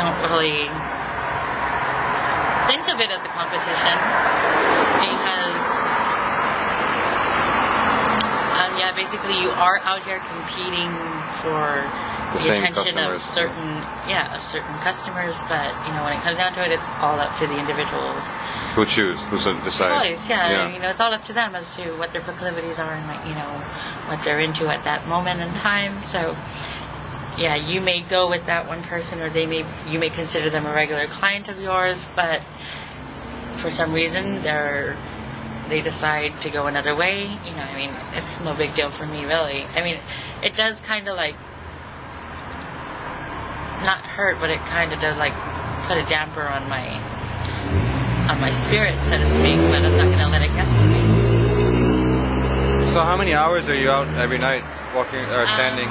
don't really think of it as a competition because, basically you are out here competing for the attention of certain customers, but when it comes down to it, it's all up to the individuals who choose, who decide. Choice, it's all up to them as to what their proclivities are and what they're into at that moment in time. So you may go with that one person, or you may consider them a regular client of yours, but for some reason they decide to go another way. It's no big deal for me, really. It does kind of not hurt, but it kind of does put a damper on my spirit, so to speak, but I'm not going to let it get to me. So how many hours are you out every night walking or standing?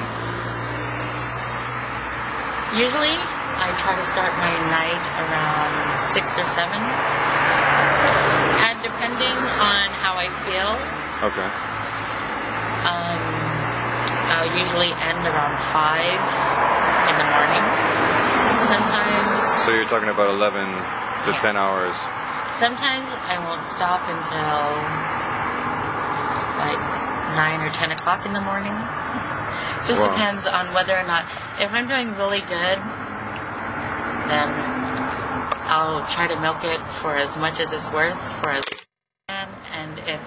Usually I try to start my night around 6 or 7, and depending on how I feel, I'll usually end around 5 in the morning. Sometimes. So you're talking about 11 to 10 hours. Sometimes I won't stop until 9 or 10 o'clock in the morning. Just depends on whether or not. If I'm doing really good, then I'll try to milk it for as much as it's worth, for as I can. And if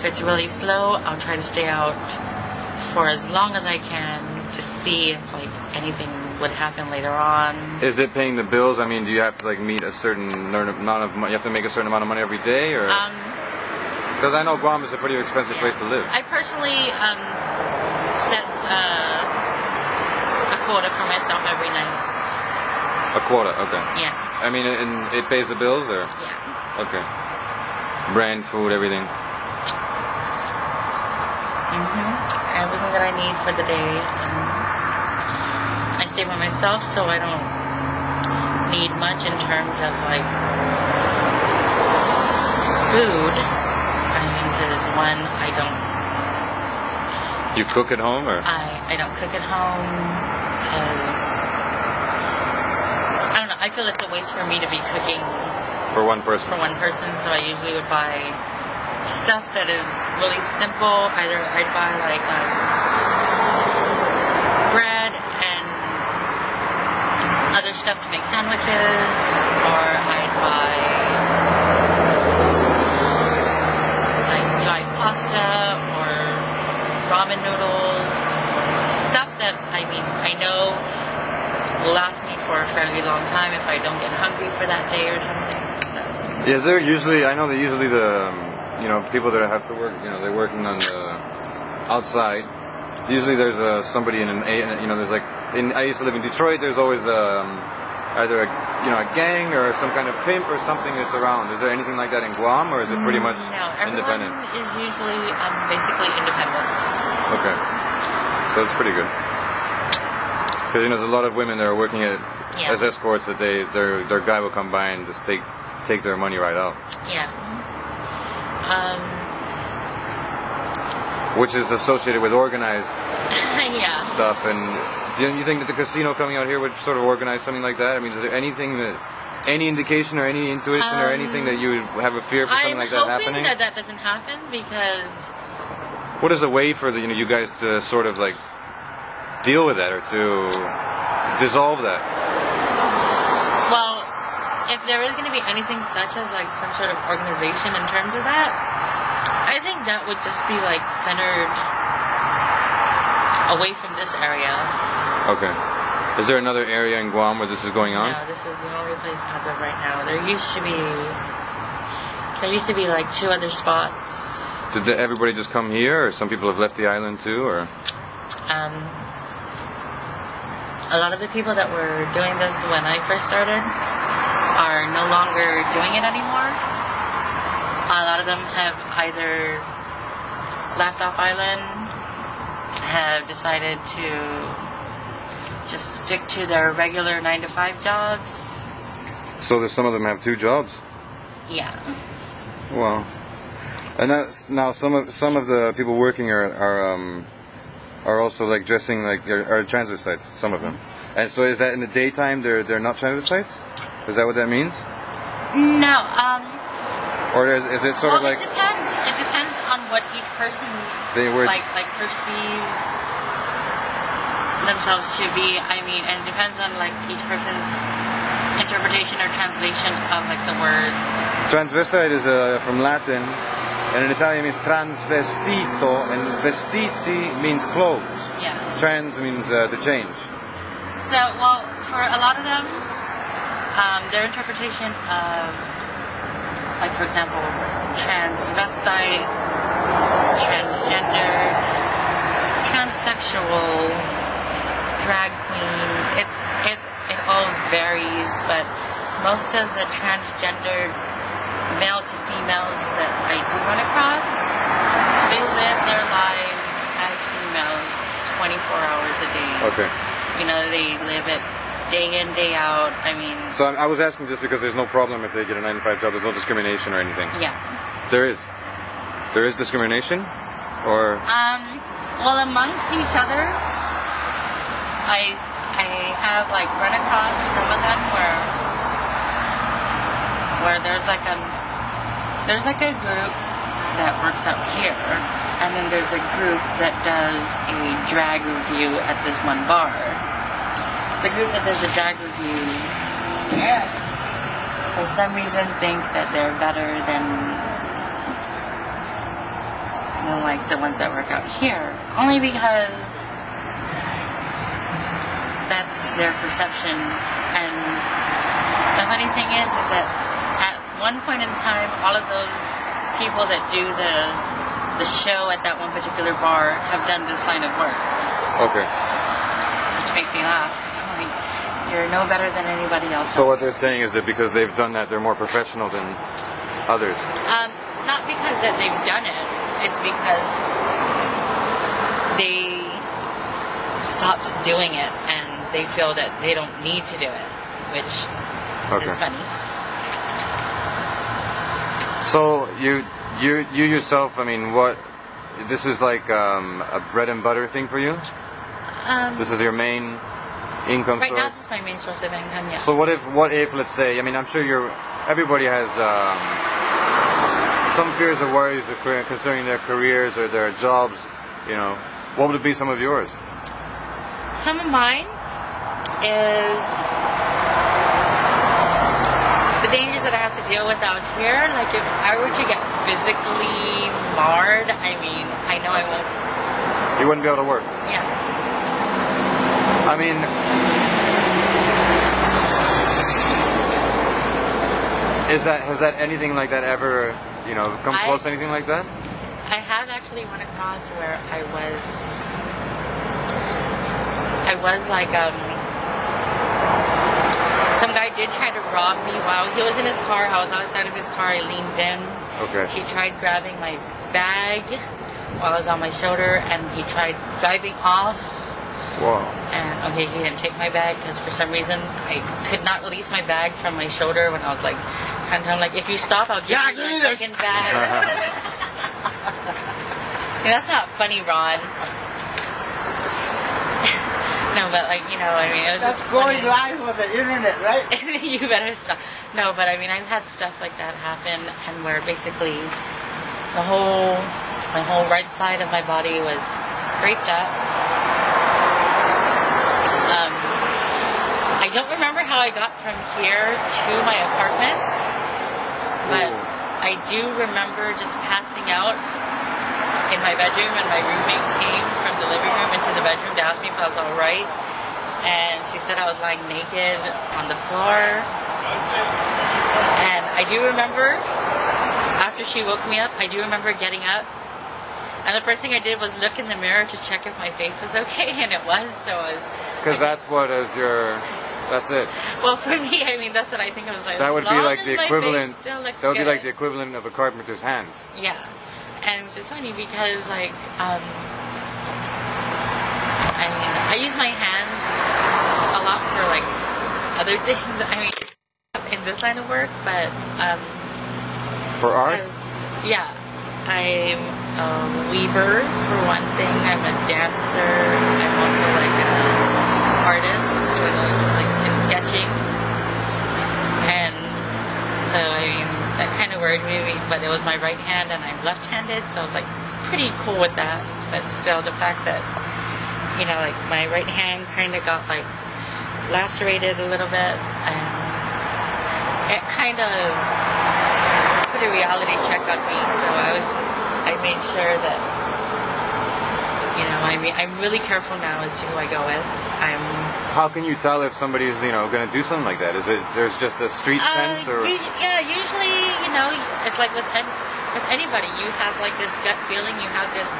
it's really slow, I'll try to stay out for as long as I can to see if anything would happen later on. Is it paying the bills? Do you have to meet a certain amount of money? You have to make a certain amount of money every day, or? Because I know Guam is a pretty expensive place to live. I personally set a quota for myself every night. A quota, okay. Yeah. And it pays the bills, or? Yeah. Okay. Brand, food, everything. Everything that I need for the day. I stay by myself, so I don't need much in terms of food. Because I don't. You cook at home, or? I don't cook at home because I don't know. I feel it's a waste for me to be cooking for one person. So I usually would buy stuff that is really simple. Either I'd buy bread and other stuff to make sandwiches, or I'd buy dry pasta or ramen noodles, stuff that I know will last me for a fairly long time if I don't get hungry for that day or something. So. Is there usually? I know that usually the people that have to work, they're working on the outside. Usually there's somebody there's I used to live in Detroit. There's always either a gang or some kind of pimp or something that's around. Is there anything like that in Guam, or is it pretty much independent? No, everyone is usually basically independent. Okay, so it's pretty good. Because there's a lot of women that are working as escorts that their guy will come by and just take their money right out. Yeah. Which is associated with organized stuff. And do you think that the casino coming out here would sort of organize something like that? Is there any indication or any intuition or anything that you would have a fear for something like that happening? I'm hoping that doesn't happen, because... What is a way for you guys to sort of deal with that, or to dissolve that? Well, if there is going to be anything such as some sort of organization in terms of that, I think that would just be centered away from this area. Okay. Is there another area in Guam where this is going on? No, this is the only place as of right now. There used to be 2 other spots. Did everybody just come here, or some people have left the island too, or? A lot of the people that were doing this when I first started are no longer doing it anymore. A lot of them have either left off island, have decided to just stick to their regular 9-to-5 jobs. So some of them have 2 jobs? Yeah. Wow. And now some of the people working are also dressing are transvestites. Some of them. And so is that in the daytime they're not transvestites? Is that what that means? No. Or is it sort of like... It depends on what each person perceives themselves to be. I mean, and it depends on like each person's interpretation or translation of like the words. Transvestite is from Latin, and in Italian means transvestito, and vestiti means clothes. Yeah. Trans means to change. So, well, for a lot of them, their interpretation of, like, for example, transvestite, transgender, transsexual, drag queen, it all varies, but most of the transgender male to females that I do run across, they live their lives as females 24 hours a day. Okay. You know, they live it day in, day out. I mean... So I was asking just because there's no problem if they get a 9-to-5 job. There's no discrimination or anything. Yeah. There is. There is discrimination? Or... Well, amongst each other, I have, like, run across some of them where there's like a group that works out here, and then there's a group that does a drag review at this one bar. The group that does the drag review, for some reason, think that they're better than like the ones that work out here, only because that's their perception. And the funny thing is that at one point in time, all of those people that do the show at that one particular bar have done this line of work. Okay. Which makes me laugh. Like, you're no better than anybody else. So what they're saying is that because they've done that, they're more professional than others. Not because that they've done it. It's because they stopped doing it and they feel that they don't need to do it, which is funny. So you yourself, I mean, this is like a bread and butter thing for you? This is your main income source? Right now, this is my main source of income, yeah. So what if, let's say, I mean, I'm sure everybody has some fears or worries concerning their careers or their jobs, you know. What would it be, some of yours? Some of mine is the dangers that I have to deal with out here. Like, if I were to get physically marred, I mean, I know I won't. You wouldn't be able to work? Yeah. I mean, has that anything like that ever, you know, come close to anything like that? I have actually run across where I was like, some guy did try to rob me while he was in his car. I was outside of his car. I leaned in. Okay. He tried grabbing my bag while I was on my shoulder, and he tried driving off. Whoa. And, okay, he didn't take my bag because for some reason I could not release my bag from my shoulder when I was like, trying to tell him, like, if you stop, I'll give you your second bag. That's not funny, Ron. No, but, like, you know, I mean, it was That's just going funny. live on the internet, right? You better stop. No, but I mean, I've had stuff like that happen, and where basically my whole right side of my body was scraped up. I don't remember how I got from here to my apartment, but I do remember just passing out in my bedroom, and my roommate came from the living room into the bedroom to ask me if I was all right, and she said I was lying naked on the floor. And I do remember, after she woke me up, I do remember getting up, and the first thing I did was look in the mirror to check if my face was okay, and it was. So I was, because that's it. Well, for me, I mean, that's what I think. I was like, that would be like the equivalent. That would be like the equivalent of a carpenter's hands. Yeah, and it's just funny because, like, I mean, I use my hands a lot for like other things. I mean, in this line of work, but for art. Yeah, I'm a weaver for one thing. I'm a dancer. I'm also like a artist doing like in sketching, and so I mean that kind of worried me. But it was my right hand, and I'm left-handed, so I was like pretty cool with that. But still, the fact that like my right hand kind of got like lacerated a little bit, and it kind of put a reality check on me. So I made sure that I'm really careful now as to who I go with. How can you tell if somebody's going to do something like that? Is it there's just a street sense, or? Usually it's like with anybody, you have like this gut feeling, you have this